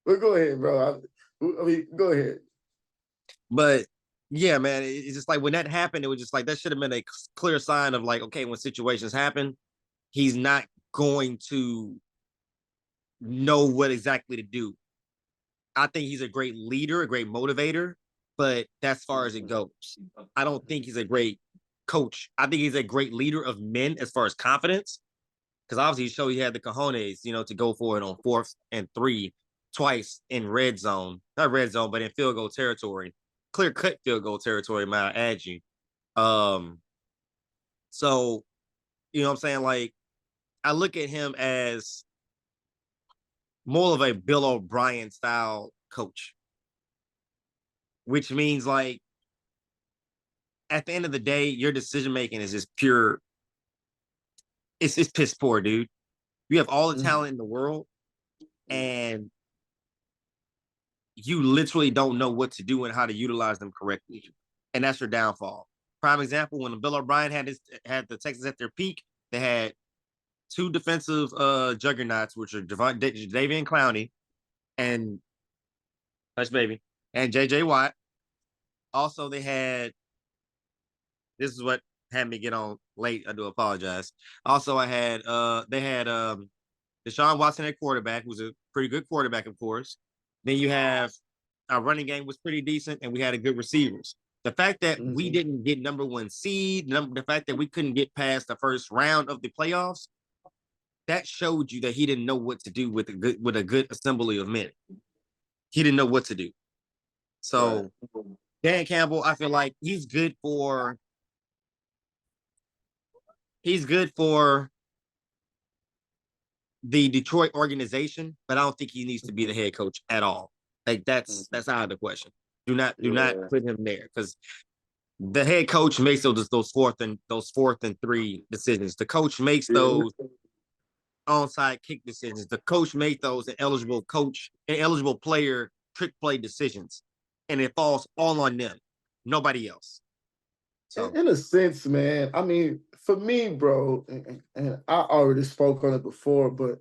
But go ahead, bro. I mean, go ahead. But yeah, man, it's just like when that happened, it was just like that should have been a clear sign of like, okay, when situations happen, he's not going to know what exactly to do. I think he's a great leader, a great motivator, but that's as far as it goes. I don't think he's a great coach. I think he's a great leader of men as far as confidence, because obviously he showed he had the cojones, to go for it on 4th and 3 twice in red zone, not red zone, but in field goal territory, clear cut field goal territory, might I add you. Um, so what I'm saying? Like, I look at him as more of a Bill O'Brien style coach, which means like at the end of the day, your decision making is just pure. It's piss poor, dude. You have all the talent in the world, and you literally don't know what to do and how to utilize them correctly, and that's your downfall. Prime example: when Bill O'Brien had the Texans at their peak, they had two defensive juggernauts, which are Davian Clowney and Hush Baby and J.J. Watt. Also, they had this is what had me get on late. I do apologize. Also, they had Deshaun Watson at quarterback, who's a pretty good quarterback, of course. Then you have our running game was pretty decent, and we had a good receivers. The fact that we didn't get number one seed, the fact that we couldn't get past the first round of the playoffs, that showed you that he didn't know what to do with a good assembly of men. He didn't know what to do. So Dan Campbell, I feel like he's good for the Detroit organization, but I don't think he needs to be the head coach at all. Like that's out of the question. Do not put him there, because the head coach makes those fourth and 3 decisions. The coach makes those onside kick decisions. The coach makes those eligible player trick play decisions, and it falls all on them, nobody else. So in a sense, man, I mean, for me, bro, and I already spoke on it before, but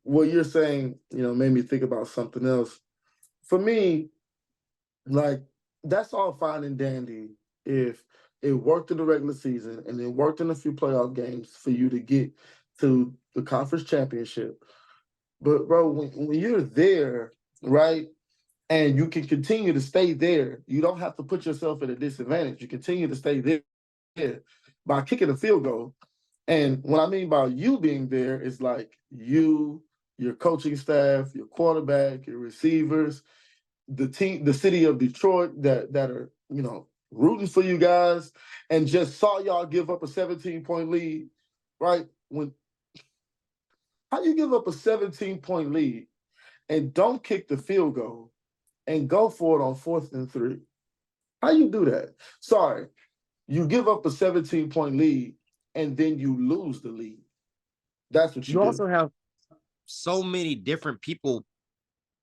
what you're saying, made me think about something else. For me, like, that's all fine and dandy if it worked in the regular season and it worked in a few playoff games for you to get to the conference championship. But bro, when you're there, right, and you can continue to stay there, you don't have to put yourself at a disadvantage. You continue to stay there by kicking a field goal. And what I mean by you being there is like you, your coaching staff, your quarterback, your receivers, the team, the city of Detroit that are, rooting for you guys, and just saw y'all give up a 17-point lead, right? How you give up a 17-point lead and don't kick the field goal and go for it on 4th and 3? How you do that? Sorry, you give up a 17-point lead and then you lose the lead. That's what you also have so many different people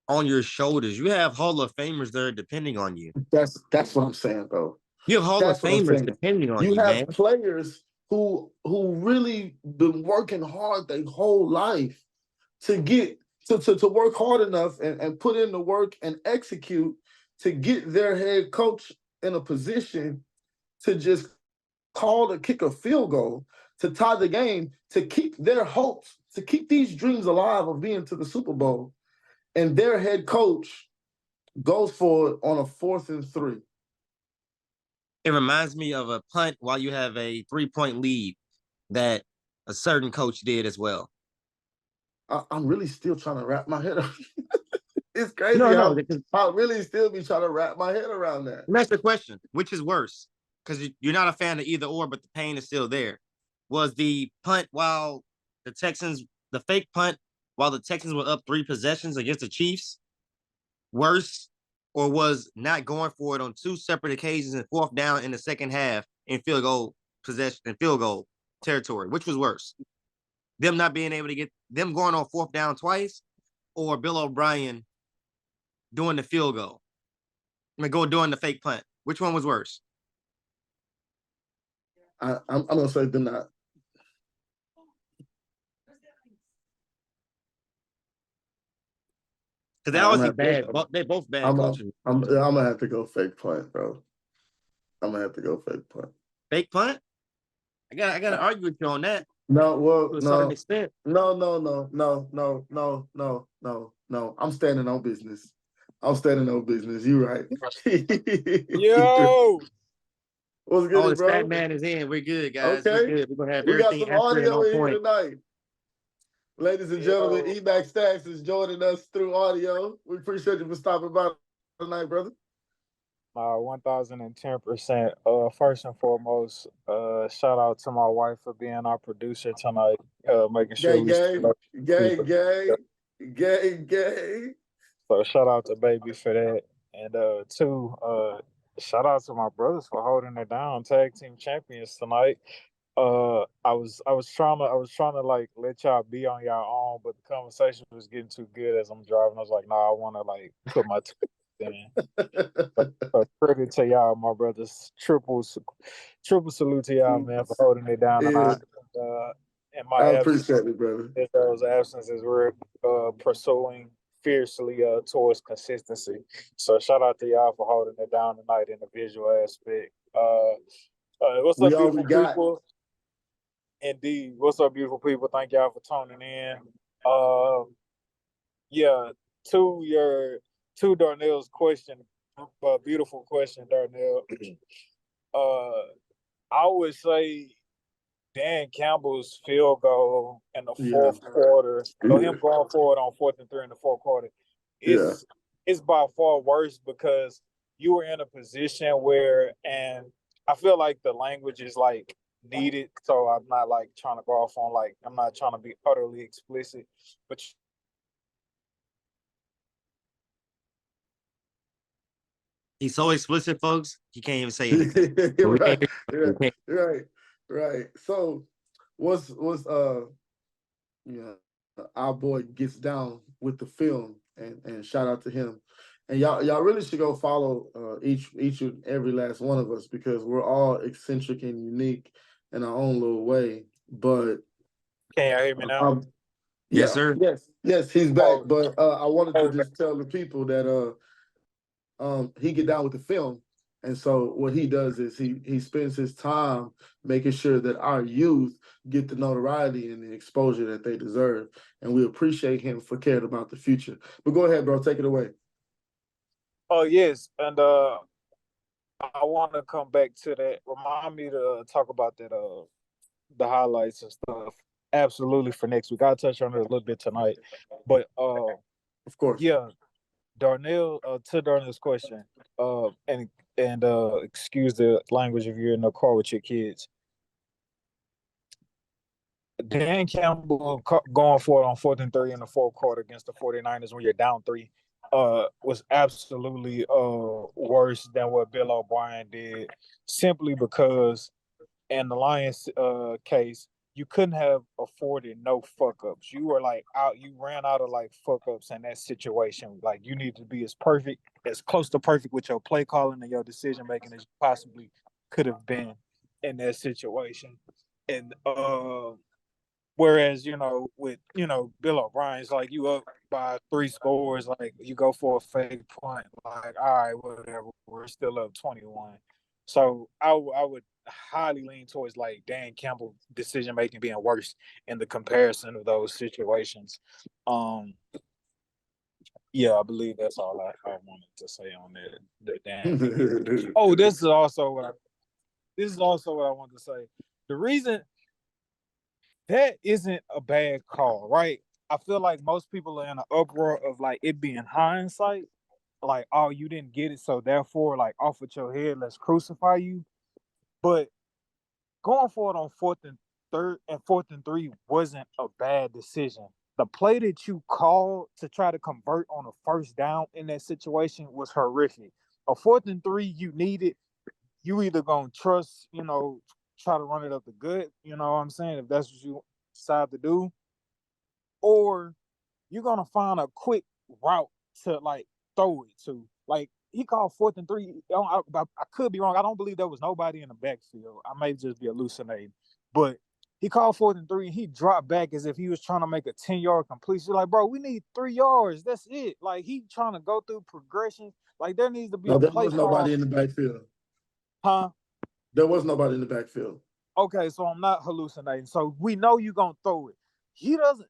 on your shoulders. You have Hall of Famers that are depending on you. That's what I'm saying, bro. You have Hall of Famers depending on you, You have man. players who really been working hard their whole life to get to work hard enough and put in the work and execute to get their head coach in a position to just call to kick a field goal to tie the game, to keep their hopes, to keep these dreams alive of being to the Super Bowl. And their head coach goes for it on a 4th and 3. It reminds me of a punt while you have a 3-point lead that a certain coach did as well. I'm really still trying to wrap my head around. It's crazy No, I'll really still be trying to wrap my head around that. That's the question. Which is worse? Because you're not a fan of either or, but the pain is still there. Was the punt the fake punt while the Texans were up 3 possessions against the Chiefs, worse, or was not going for it on 2 separate occasions and 4th down in the second half in field goal territory? Which was worse? Them not being able to get them going on 4th down twice, or Bill O'Brien doing the field goal? Doing the fake punt. Which one was worse? I'm gonna say them not. Because they're obviously bad. They're both bad coaches. I'm gonna have to go fake punt, bro. I'm gonna have to go fake punt. Fake punt? I gotta argue with you on that. No, well, to a certain extent. No. I'm standing on business. You're right. Yo, what's good, the bro? stat man is in. We're good, guys. Okay. We're good. We're gonna have We got everything some accurate and audio on in here point. tonight. Ladies and gentlemen, Emac Stacks is joining us through audio. We appreciate you for stopping by tonight, brother. 1000%. First and foremost, shout out to my wife for being our producer tonight, making sure Gay. So shout out to baby for that, and two, shout out to my brothers for holding it down, tag team champions tonight. I was trying to like let y'all be on y'all own, but the conversation was getting too good as I'm driving. I was like, nah, I want to like put my in. So credit to y'all, my brothers. Triple salute to y'all, man, for holding it down. Yeah. And my I appreciate it, brother. Those absences we're pursuing fiercely towards consistency. So shout out to y'all for holding it down tonight in the visual aspect. What's up, beautiful people? Indeed. What's up, beautiful people? Thank y'all for tuning in. Yeah, to Darnell's question, beautiful question, Darnell. I would say Dan Campbell's field goal in the fourth quarter, or him going forward on 4th and 3 in the fourth quarter, it's by far worse because you were in a position where, and I feel like the language is like needed, so I'm not like trying to go off on like, I'm not trying to be utterly explicit, but he's so explicit, folks. He can't even say anything. Right. So, what's our boy gets down with the film, and shout out to him. And y'all really should go follow each and every last one of us, because we're all eccentric and unique in our own little way. But can y'all hear me now? Yes, sir. Yes, he's back. But I wanted to just tell the people that he get down with the film. And so what he does is he spends his time making sure that our youth get the notoriety and the exposure that they deserve. And we appreciate him for caring about the future. But go ahead, bro. Take it away. Oh, yes. And I want to come back to that. Remind me to talk about that, the highlights and stuff. Absolutely, for next week. I'll touch on it a little bit tonight. But of course. Yeah. Darnell, to Darnell's question, and excuse the language if you're in the car with your kids. Dan Campbell going for it on 4th and 3 in the fourth quarter against the 49ers when you're down 3 was absolutely worse than what Bill O'Brien did, simply because in the Lions case, you couldn't have afforded no fuck ups. You were like you ran out of like fuck ups in that situation. Like you need to be as close to perfect with your play calling and your decision making as you possibly could have been in that situation. And whereas, with, Bill O'Brien's like you up by 3 scores, like you go for a fake punt, like, all right, whatever, we're still up 21. So I would highly lean towards like Dan Campbell decision making being worse in the comparison of those situations. Yeah, I believe that's all I wanted to say on that Dan. Oh, this is also what I wanted to say. The reason that isn't a bad call, right? I feel like most people are in an uproar of like it being hindsight, like, oh, you didn't get it, so therefore, like, off with your head, let's crucify you. But going for it on 4th and 3 wasn't a bad decision. The play that you called to try to convert on a first down in that situation was horrific. A 4th and 3 you needed, you either gonna trust, try to run it up the gut, you know what I'm saying, if that's what you decide to do, or you're gonna find a quick route to like throw it to. Like he called 4th and 3. I could be wrong. I don't believe there was nobody in the backfield. I may just be hallucinating, but He called 4th and 3, and he dropped back as if he was trying to make a 10-yard completion. Like, bro, we need 3 yards. That's it. Like, he trying to go through progressions. Like, there needs to be No, a there play was call. nobody in the backfield. Huh? There was nobody in the backfield. Okay, so I'm not hallucinating. So we know you're going to throw it.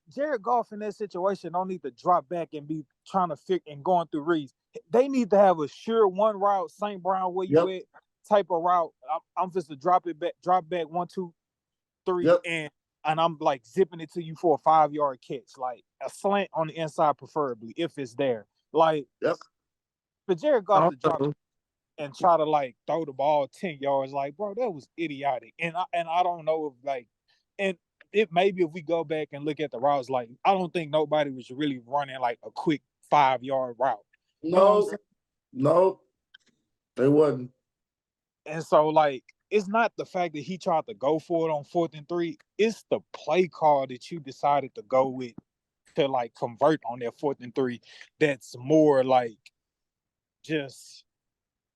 Jared Goff in that situation don't need to drop back and be trying to fit and going through reads. They need to have a sure one route, St. Brown, where you at type of route. I'm just to drop back 1, 2, 3, and I'm like zipping it to you for a 5-yard catch, like a slant on the inside, preferably if it's there. Like, but Jared Goff to drop and try to like throw the ball 10 yards, like, bro, that was idiotic. And I don't know if like, and it maybe if we go back and look at the routes, like, I don't think nobody was really running like a quick 5-yard route. No, they wasn't. And so, like, it's not the fact that he tried to go for it on 4th and 3. It's the play call that you decided to go with to like convert on that 4th and 3. That's more like just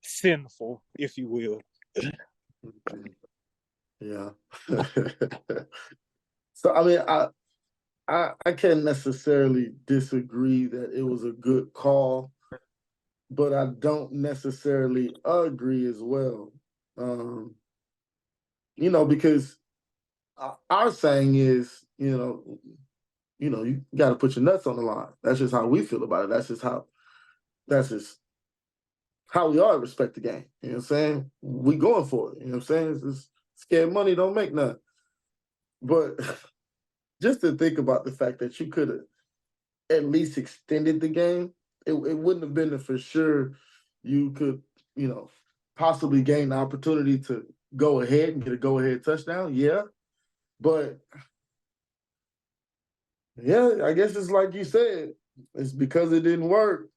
sinful, if you will. Yeah. So I mean, I can't necessarily disagree that it was a good call, but I don't necessarily agree as well. Because our saying is, you got to put your nuts on the line. That's just how we feel about it. That's just how we all respect the game. You know what I'm saying? We going for it. You know what I'm saying? It's just scared money don't make none. But just to think about the fact that you could have at least extended the game, it wouldn't have been for sure you could, possibly gain the opportunity to go ahead and get a go-ahead touchdown. Yeah. But yeah, I guess it's like you said, it's because it didn't work.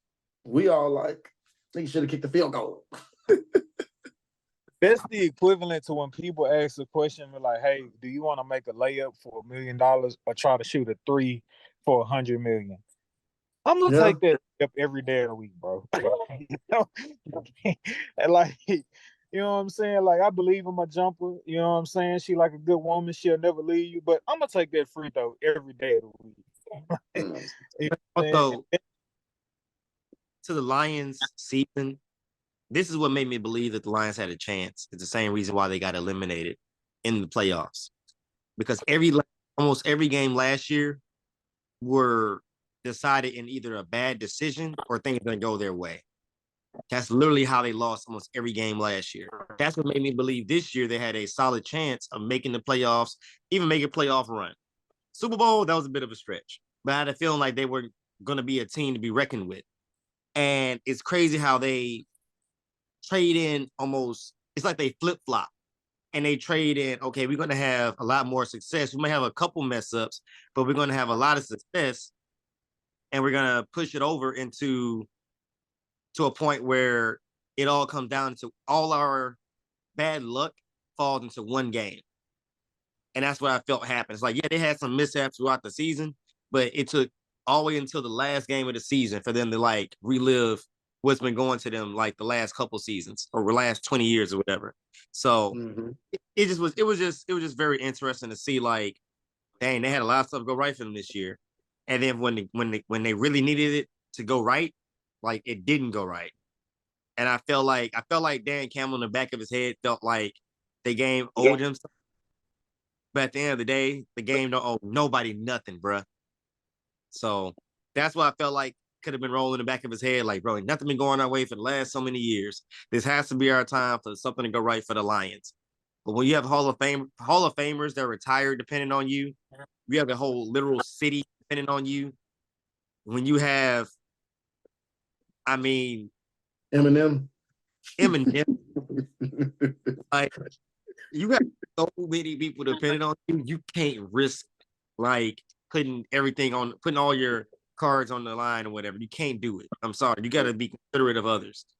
We all like, you should have kicked the field goal. That's the equivalent to when people ask a question like, hey, do you want to make a layup for $1 million or try to shoot a 3 for $100 million? I'm gonna take that up every day of the week, bro. And like, you know what I'm saying? Like, I believe in my jumper. You know what I'm saying? She like a good woman. She'll never leave you. But I'm gonna take that free throw every day of the week. Also, to the Lions season, this is what made me believe that the Lions had a chance. It's the same reason why they got eliminated in the playoffs. Because almost every game last year were decided in either a bad decision or things didn't go their way. That's literally how they lost almost every game last year. That's what made me believe this year they had a solid chance of making the playoffs, even make a playoff run. Super Bowl, that was a bit of a stretch. But I had a feeling like they were going to be a team to be reckoned with. And it's crazy how they trade in it's like they flip-flop. And they trade in, okay, we're going to have a lot more success. We might have a couple mess ups, but we're going to have a lot of success. And we're going to push it over to a point where it all comes down to all our bad luck falls into one game. And that's what I felt happened. It's like, yeah, they had some mishaps throughout the season, but it took all the way until the last game of the season for them to like relive what's been going to them like the last couple seasons or the last 20 years or whatever. So it was just very interesting to see, like, dang, they had a lot of stuff go right for them this year. And then when they really needed it to go right, like, it didn't go right. And I felt like Dan Campbell in the back of his head felt like the game owed him something. But at the end of the day, the game don't owe nobody nothing, bruh. So that's what I felt like could have been rolling in the back of his head. Like, bro, nothing been going our way for the last so many years. This has to be our time for something to go right for the Lions. But when you have Hall of Famers that are retired depending on you, you have a whole literal city depending on you. When you have, I mean, Eminem. Like, you have so many people depending on you. You can't risk like putting all your cards on the line or whatever. You can't do it. I'm sorry. You got to be considerate of others.